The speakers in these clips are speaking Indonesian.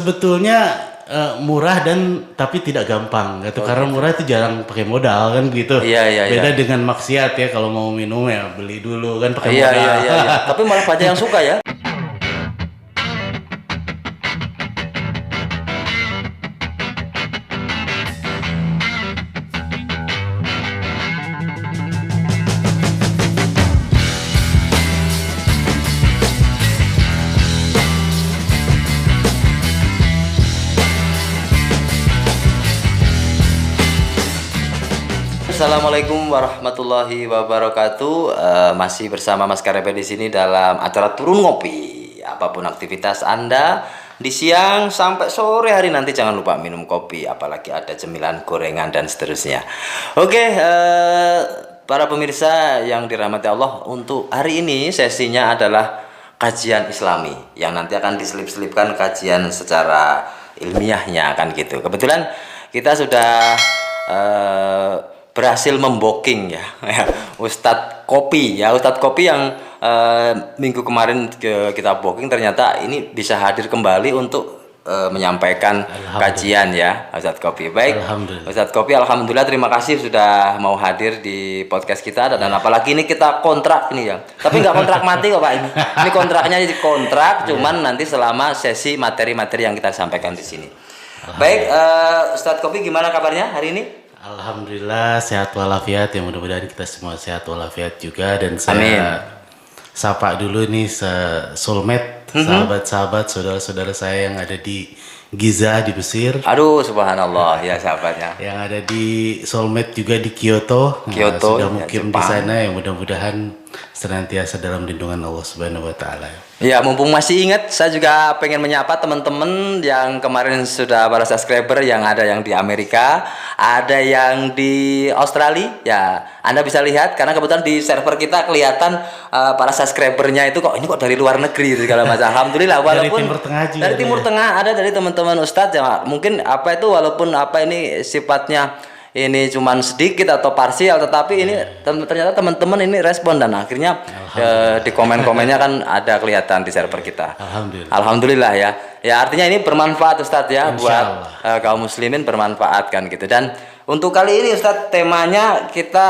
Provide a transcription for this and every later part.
Sebetulnya murah dan tapi tidak gampang gitu. Karena murah itu jarang pakai modal kan gitu. Iya. Beda dengan maksiat ya, kalau mau minum ya beli dulu kan pakai Iya, modal. iya. Tapi malah banyak yang suka ya. Assalamualaikum warahmatullahi wabarakatuh. Masih bersama Mas Karepe di sini dalam acara Turun Ngopi. Apapun aktivitas Anda di siang sampai sore hari nanti, jangan lupa minum kopi, apalagi ada cemilan, gorengan dan seterusnya. Oke, para pemirsa yang dirahmati Allah, untuk hari ini sesinya adalah kajian Islami yang nanti akan diselip-selipkan kajian secara ilmiahnya kan gitu. Kebetulan kita sudah berhasil memboking ya Ustadz Kopi yang minggu kemarin kita booking, ternyata ini bisa hadir kembali untuk menyampaikan kajian ya Ustadz Kopi. Baik, Ustadz Kopi, alhamdulillah, terima kasih sudah mau hadir di podcast kita, dan apalagi ini kita kontrak ini ya, tapi nggak kontrak mati kok Pak, ini kontraknya kontrak cuman nanti selama sesi materi-materi yang kita sampaikan di sini. Baik, Ustadz Kopi, gimana kabarnya hari ini? Alhamdulillah sehat walafiat ya, mudah-mudahan kita semua sehat walafiat juga. Dan saya sapa dulu nih soulmate, sahabat-sahabat, saudara-saudara saya yang ada di Giza di Mesir. Aduh, subhanallah ya sahabatnya. Yang ada di soulmate juga di Kyoto. Sudah mukim di sana, yang mudah-mudahan senantiasa dalam lindungan Allah Subhanahu wa taala. Ya, mumpung masih ingat, saya juga pengen menyapa teman-teman yang kemarin sudah para subscriber, yang ada yang di Amerika, ada yang di Australia. Ya, Anda bisa lihat karena kebetulan di server kita kelihatan para subscribernya itu kok dari luar negeri segala macam. Alhamdulillah, walaupun dari Timur Tengah juga. Dari Timur Tengah ada, dari teman-teman Ustadz ya. Mungkin walaupun ini sifatnya ini cuman sedikit atau parsial, tetapi ini ternyata teman-teman ini respon, dan akhirnya di komen-komennya kan ada kelihatan di server kita. Alhamdulillah ya. Ya, artinya ini bermanfaat Ustadz ya, buat kaum muslimin, bermanfaat kan gitu. Dan untuk kali ini Ustadz, temanya kita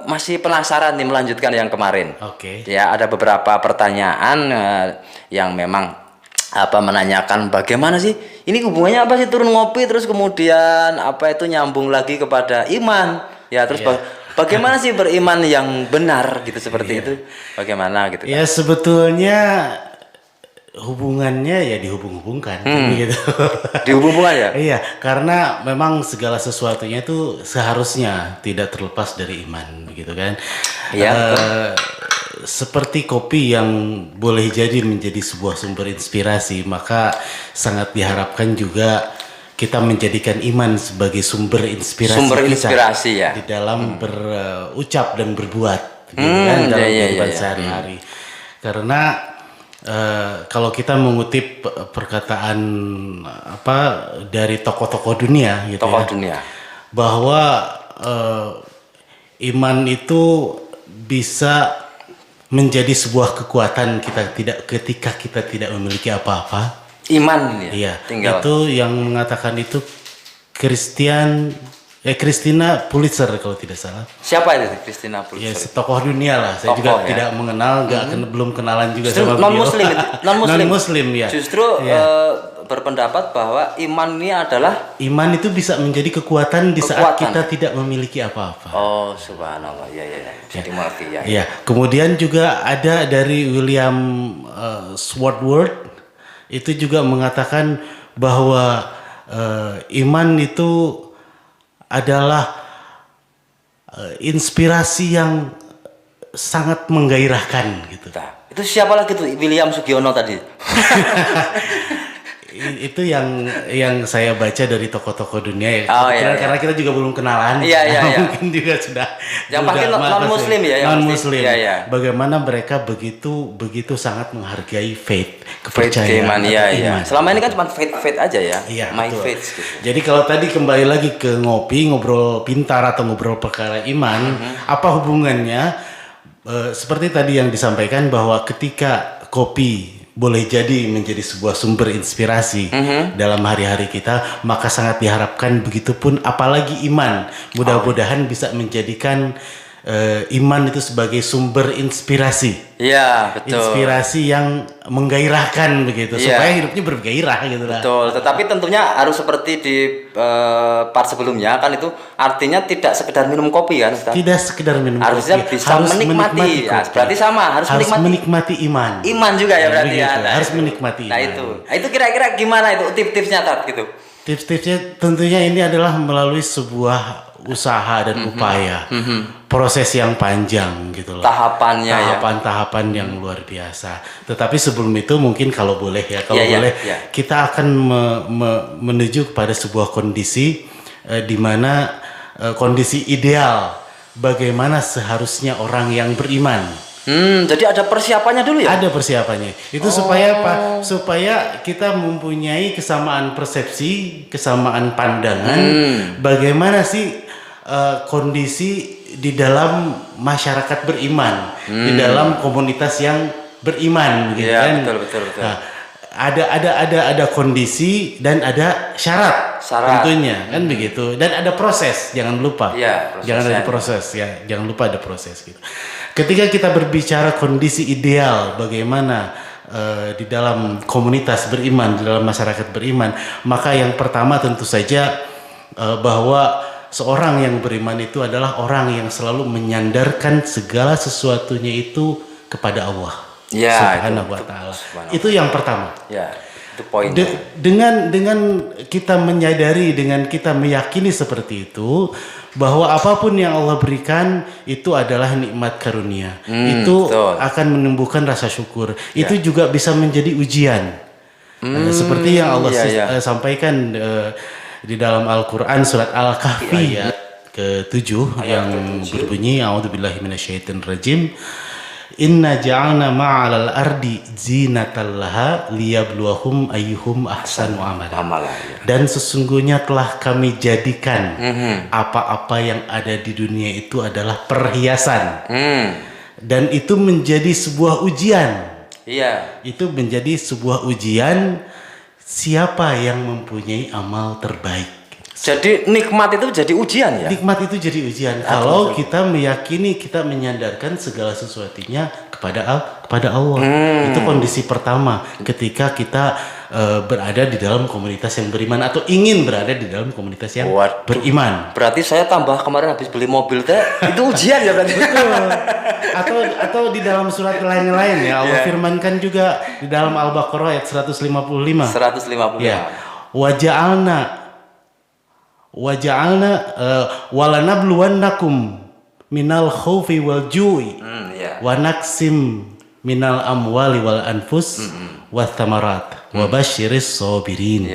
masih penasaran nih, melanjutkan yang kemarin. Ya, ada beberapa pertanyaan yang memang menanyakan bagaimana sih ini hubungannya apa sih turun ngopi, terus kemudian itu nyambung lagi kepada iman ya, terus bagaimana sih beriman yang benar gitu, seperti itu bagaimana gitu ya. Sebetulnya hubungannya ya dihubung-hubungkan gitu. Dihubung-hubungkan ya. Iya, karena memang segala sesuatunya itu seharusnya tidak terlepas dari iman begitu kan. Iya. Seperti kopi yang boleh jadi menjadi sebuah sumber inspirasi, maka sangat diharapkan juga kita menjadikan iman sebagai sumber inspirasi ya di dalam berucap dan berbuat gitu kan, dalam kehidupan sehari-hari. Karena kalau kita mengutip perkataan dari tokoh-tokoh dunia gitu, dunia, bahwa iman itu bisa menjadi sebuah kekuatan ketika kita tidak memiliki apa-apa. Iman ini ya. Iya. Itu yang mengatakan itu Christina Pulitzer kalau tidak salah. Siapa itu Christina Pulitzer? Ya, tokoh dunia lah. Saya juga tidak mengenal, belum kenalan juga sama beliau. Non-muslim ya. Justru berpendapat bahwa iman itu bisa menjadi kekuatan di saat kita tidak memiliki apa-apa. Oh, subhanallah. Ya. Jadi mengerti ya. Ya. Kemudian juga ada dari William Swartworth, itu juga mengatakan bahwa iman itu adalah inspirasi yang sangat menggairahkan gitu. Itu siapa lagi tuh William Sugiono tadi? Itu yang saya baca dari tokoh-tokoh dunia ya. Karena kita juga belum kenalan. Iya. Mungkin juga sudah. Yang pasti non-muslim ya. Non-muslim. Bagaimana mereka begitu sangat menghargai faith, kepercayaan. Iman. Selama ini kan cuma faith aja ya. Iya, my betul. faith gitu. Jadi kalau tadi kembali lagi ke ngobrol pintar atau ngobrol perkara iman, apa hubungannya? Seperti tadi yang disampaikan bahwa ketika kopi boleh jadi menjadi sebuah sumber inspirasi dalam hari-hari kita, maka sangat diharapkan begitupun apalagi iman. Mudah-mudahan bisa menjadikan iman itu sebagai sumber inspirasi. Iya, betul. Inspirasi yang menggairahkan begitu, supaya hidupnya bergairah gitu lah. Betul, tetapi tentunya harus seperti di part sebelumnya kan, itu artinya tidak sekedar minum kopi kan, Ustaz? Tidak sekedar minum harusnya kopi, bisa harus menikmati. Ya, kopi. berarti sama, harus menikmati iman. Iman juga ya berarti begitu, ya. Nah, harus menikmati nah, iman. itu kira-kira gimana itu tips-tipsnya Tat gitu? Tips-tipsnya tentunya ini adalah melalui sebuah usaha dan upaya, proses yang panjang gitu loh. Tahapan-tahapan yang luar biasa. Tetapi sebelum itu mungkin kalau boleh kita akan menuju kepada sebuah kondisi di mana kondisi ideal bagaimana seharusnya orang yang beriman. Jadi ada persiapannya dulu ya? Ada persiapannya. Itu supaya apa? Supaya kita mempunyai kesamaan persepsi, kesamaan pandangan. Bagaimana sih kondisi di dalam masyarakat beriman, di dalam komunitas yang beriman, gitu kan? Betul. Nah, ada kondisi dan ada syarat. Tentunya kan begitu, dan ada proses, jangan lupa. Jangan lupa ada proses gitu. Ketika kita berbicara kondisi ideal bagaimana di dalam komunitas beriman, di dalam masyarakat beriman, maka yang pertama tentu saja bahwa seorang yang beriman itu adalah orang yang selalu menyandarkan segala sesuatunya itu kepada Allah Subhanahu wa Ta'ala. Itu yang pertama. Itu poinnya. Dengan kita menyadari, dengan kita meyakini seperti itu, bahwa apapun yang Allah berikan itu adalah nikmat karunia. Itu akan menumbuhkan rasa syukur. Itu juga bisa menjadi ujian. Seperti yang Allah sampaikan di dalam Al-Quran surat Al-Kahfi ayat ke-7 yang berbunyi a'udzubillahi minasyaitonirrajim. Inna ja'alna ma'alal ardi zinatan laha liyabluwahum ayyuhum ahsanu amala. Dan sesungguhnya telah kami jadikan apa-apa yang ada di dunia itu adalah perhiasan. Dan itu menjadi sebuah ujian. Itu menjadi sebuah ujian siapa yang mempunyai amal terbaik. Jadi nikmat itu jadi ujian ya? Nikmat itu jadi ujian. Kalau kita meyakini, kita menyandarkan segala sesuatunya kepada Allah. Itu kondisi pertama ketika kita berada di dalam komunitas yang beriman atau ingin berada di dalam komunitas yang beriman. Berarti saya tambah kemarin habis beli mobil itu ujian ya berarti. Betul. Atau di dalam surat lain-lain ya Allah firmankan juga di dalam Al-Baqarah ayat 155. Ya. Waja'alna walanabluwannakum minal khaufi wal ju'i wa naqsim minal amwali wal anfus wath thamarat wa basyiris sabirin.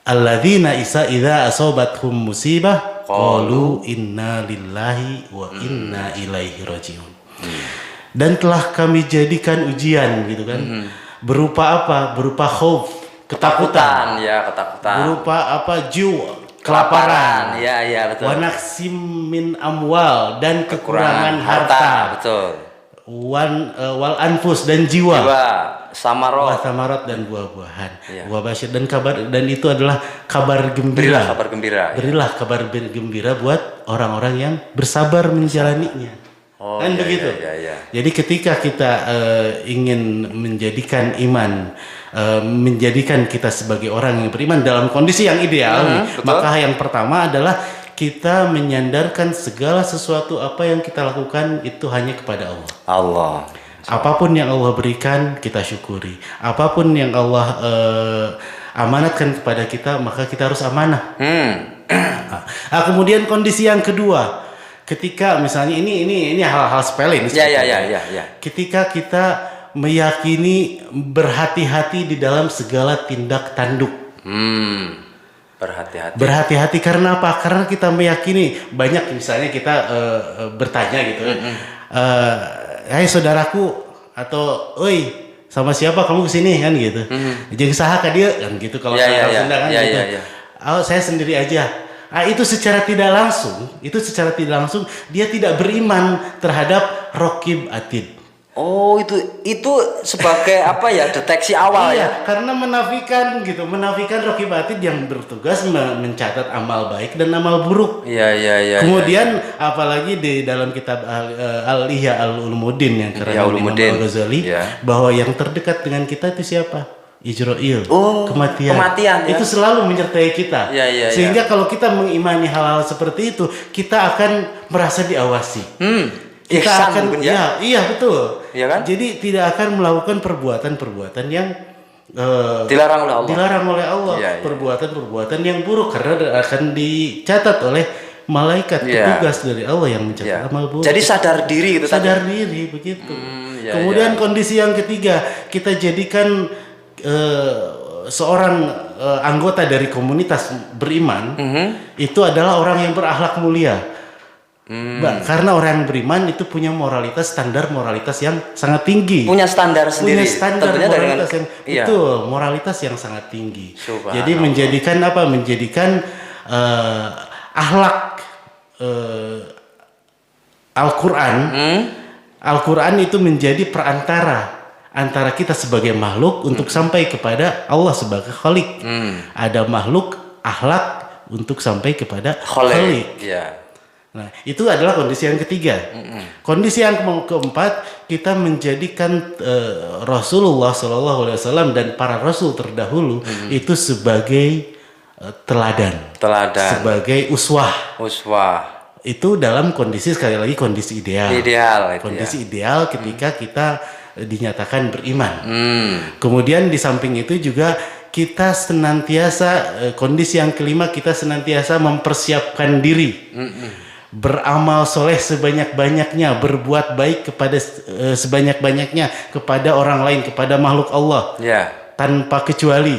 Alladzina idza asabathum musibah qalu inna lillahi wa inna ilaihi rajiun. Dan telah kami jadikan ujian gitu kan. Berupa apa? Berupa khauf, ketakutan. Berupa apa? Kelaparan. Betul. Wa naqsim min amwal dan kekurangan harta. Betul. Wal anfus dan jiwa. Samarat dan buah-buahan. Wa basyir dan kabar, dan itu adalah kabar gembira. Berilah kabar gembira buat orang-orang yang bersabar menjalaninya. Begitu. Jadi ketika kita ingin menjadikan iman, menjadikan kita sebagai orang yang beriman dalam kondisi yang ideal, maka yang pertama adalah kita menyandarkan segala sesuatu apa yang kita lakukan itu hanya kepada Allah. Apapun yang Allah berikan kita syukuri. Apapun yang Allah amanatkan kepada kita, maka kita harus amanah. Kemudian kondisi yang kedua, ketika misalnya ini hal-hal sepele ini. Ketika kita meyakini, berhati-hati di dalam segala tindak tanduk. Berhati-hati karena apa? Karena kita meyakini, banyak misalnya kita bertanya gitu. Hai saudaraku, atau oi sama siapa kamu kesini kan gitu. Jeung saha ka dieu kan gitu kalau saya Sunda kan gitu. Oh, saya sendiri aja. Itu secara tidak langsung dia tidak beriman terhadap Raqib Atid. Oh, itu sebagai apa ya? Deteksi awal ya. Iya, karena menafikan Roqib Atid yang bertugas mencatat amal baik dan amal buruk. Iya. Kemudian apalagi di dalam kitab Al-Ihya Al-Ulumuddin yang Ihya karangan Imam Ulumuddin. Al-Ghazali, Iya. bahwa yang terdekat dengan kita itu siapa? Ijra'il. Kematian ya. itu selalu menyertai kita. Iya. Sehingga kalau kita mengimani hal-hal seperti itu, kita akan merasa diawasi. Kita Ihsan akan mungkin ya. iya betul. Iya kan? Jadi tidak akan melakukan perbuatan-perbuatan yang Dilarang oleh Allah. dilarang oleh Allah. Iya. Perbuatan-perbuatan yang buruk karena akan dicatat oleh malaikat Iya. petugas dari Allah yang mencatat amal buruk. Jadi sadar diri itu tadi. sadar diri begitu. Iya, Kemudian kondisi yang ketiga, kita jadikan seorang anggota dari komunitas beriman itu adalah orang yang berakhlak mulia. Karena orang yang beriman itu punya standar moralitas yang sangat tinggi. Punya standar sendiri. Punya standar Tentunya moralitas yang iya. betul, moralitas yang sangat tinggi. Subhanallah. Jadi menjadikan akhlak Al-Quran. Al-Quran itu menjadi perantara antara kita sebagai makhluk untuk sampai kepada Allah sebagai Khalik. Ada makhluk akhlak untuk sampai kepada Khalik. Iya. Nah, itu adalah kondisi yang ketiga. Kondisi yang keempat, kita menjadikan Rasulullah SAW dan para Rasul terdahulu itu sebagai teladan, sebagai uswah. Itu dalam kondisi, sekali lagi, kondisi ideal. Kondisi ideal ketika kita dinyatakan beriman. Kemudian di samping itu juga kita senantiasa, kondisi yang kelima, kita senantiasa mempersiapkan diri. Beramal soleh sebanyak-banyaknya, berbuat baik kepada sebanyak-banyaknya kepada orang lain, kepada makhluk Allah, tanpa kecuali.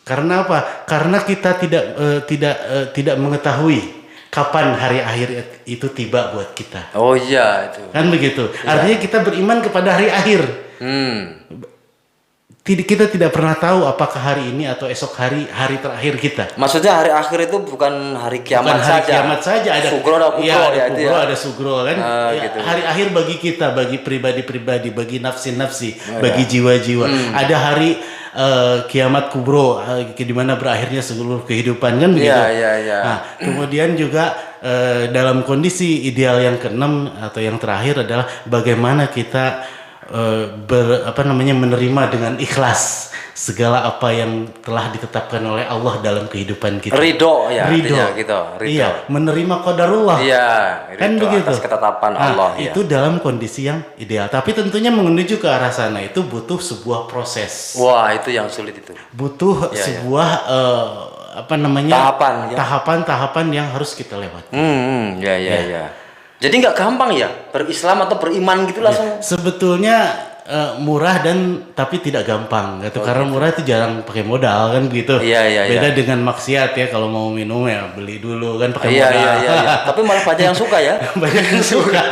Karena apa? Karena kita tidak mengetahui kapan hari akhir itu tiba buat kita. Oh iya itu. Kan begitu. Artinya kita beriman kepada hari akhir. Kita tidak pernah tahu apakah hari ini atau esok hari terakhir kita. Maksudnya hari akhir itu bukan hari kiamat Bukan hari saja. kiamat saja, ada sugro, ada kubro, ada itu kubro, ya. ada sugro kan. Gitu. Hari akhir bagi kita, bagi pribadi-pribadi, bagi nafsi-nafsi, bagi jiwa-jiwa. Ada hari kiamat kubro, di mana berakhirnya seluruh kehidupan kan begitu. Iya. Nah, kemudian juga dalam kondisi ideal yang keenam atau yang terakhir adalah bagaimana kita menerima dengan ikhlas segala apa yang telah ditetapkan oleh Allah dalam kehidupan kita. Ridho ya. Ridho. Gitu. Iya, menerima qadarullah. Iya, Kan ridho begitu. atas ketetapan Allah. Itu dalam kondisi yang ideal. Tapi tentunya menuju ke arah sana itu butuh sebuah proses. Wah, itu yang sulit itu. Butuh sebuah tahapan-tahapan yang harus kita lewati. Iya. Jadi nggak gampang ya berislam atau beriman gitu langsung. Sebetulnya murah dan tapi tidak gampang gitu. Karena murah itu jarang pakai modal kan gitu. Iya. Beda dengan maksiat ya, kalau mau minum ya beli dulu kan pakai Iya. modal. Tapi malah banyak yang suka ya. Banyak yang suka.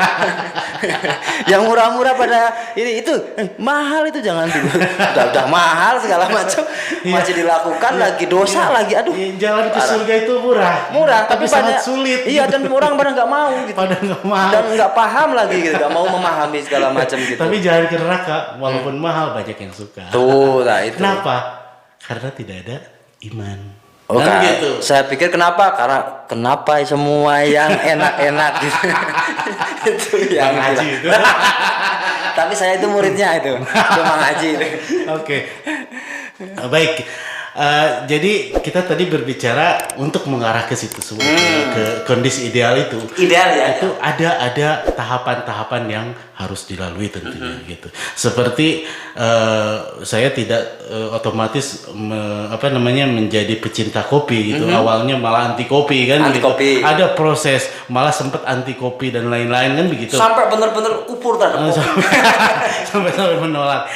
Yang murah-murah pada itu mahal itu jangan dulu. Udah mahal segala macam masih dilakukan lagi dosa lagi. Aduh. Jalan ke surga itu murah, tapi sangat banyak, sulit. Iya, dan orang pada nggak mau gitu. Dan nggak paham lagi gitu, nggak mau memahami segala macam gitu. Tapi jalan ke neraka walaupun mahal banyak yang suka. Tuh, nah itu. Kenapa? Karena tidak ada iman. Oh, Kan kan? gitu. Saya pikir kenapa? Karena kenapa semua yang enak-enak gitu. Itu yang Bang Haji itu. Tapi saya itu muridnya itu, cuma ngaji itu. Oke. Baik. Jadi kita tadi berbicara untuk mengarah ke situ semua, ke kondisi ideal itu. Ideal ya. Itu ada tahapan-tahapan yang harus dilalui tentunya gitu. Seperti saya tidak otomatis menjadi pecinta kopi gitu. Awalnya malah anti kopi kan. Anti gitu. kopi. Ada proses, malah sempat anti kopi dan lain-lain kan begitu. Sampai benar-benar kupur terhadap kopi. Sampai menolak.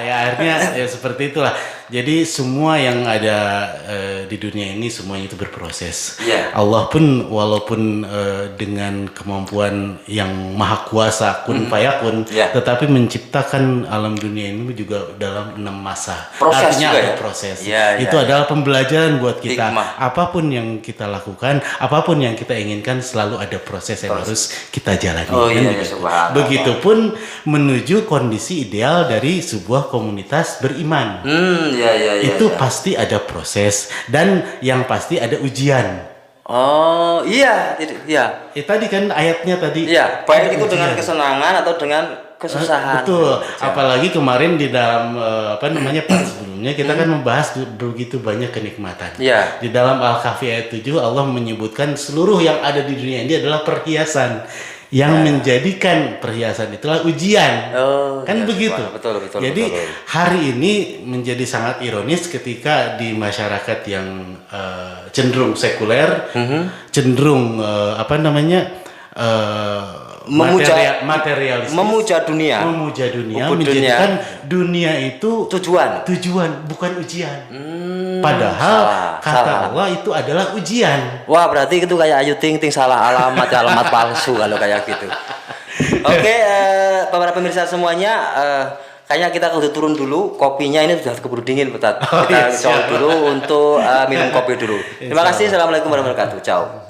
Ya akhirnya ya seperti itulah. Jadi semua yang ada di dunia ini semuanya itu berproses. Iya. Allah pun walaupun dengan kemampuan yang maha kuasa kun fayakun, Iya. tetapi menciptakan alam dunia ini juga dalam 6 masa. Proses Artinya juga ada ya? proses. Iya, Itu iya, adalah pembelajaran buat kita. Hikmah. Apapun yang kita lakukan, apapun yang kita inginkan, selalu ada proses yang harus kita jalani. Oh, kan iya, begitu. subhanallah. Begitupun menuju kondisi ideal dari sebuah komunitas beriman. Iya. Itu pasti ada proses dan yang pasti ada ujian. Oh, iya. Tadi kan ayatnya tadi. Iya, ada baik itu dengan ujian. kesenangan atau dengan kesusahan. Betul. Apalagi kemarin di dalam part sebelumnya kita kan membahas begitu banyak kenikmatan. Iya. Di dalam Al-Kahfi ayat 7 Allah menyebutkan seluruh yang ada di dunia ini adalah perhiasan. Yang menjadikan perhiasan itulah ujian. Oh, Kan iya, begitu. betul. Jadi betul. hari ini menjadi sangat ironis ketika di masyarakat yang cenderung sekuler, cenderung materialistis, memuja dunia. menjadikan dunia itu Tujuan. bukan ujian. Padahal kata Allah itu adalah ujian. Wah, berarti itu kayak Ayu Ting Ting salah alamat palsu kalau kayak gitu. Oke, para pemirsa semuanya, kayaknya kita kudu turun dulu. Kopinya ini sudah keburu dingin, Ustaz. Kita coba dulu untuk minum kopi dulu. Terima kasih. Assalamualaikum warahmatullahi wabarakatuh. Ciao.